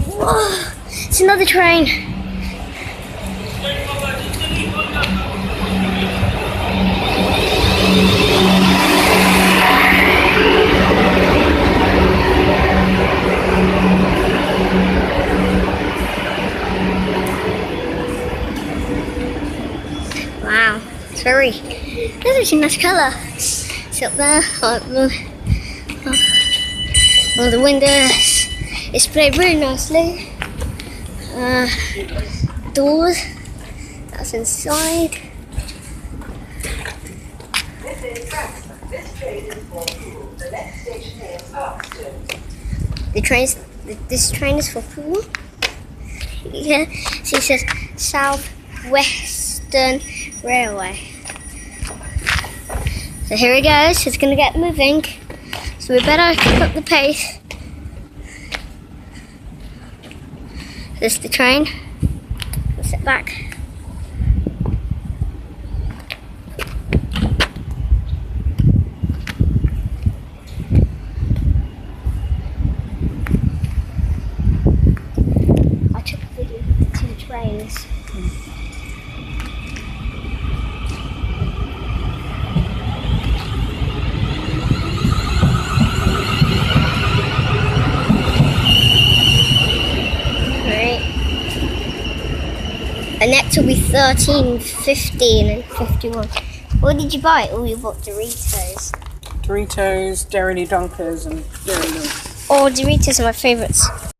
Whoa, it's another train. Wow, it's that's a nice colour. It's up there, on the windows. It's played really nicely. Doors, that's inside. This train is for Poole. Yeah, so it says South Western Railway. So here it goes, it's gonna get moving. So we better keep up the pace. This is the train. Let's sit back. I took a video of the two trains. And next will be 13, 15 and 51. What did you buy? Oh, you bought Doritos. Doritos, Dairy Dunkers and Dairy Milk. Oh, Doritos are my favourites.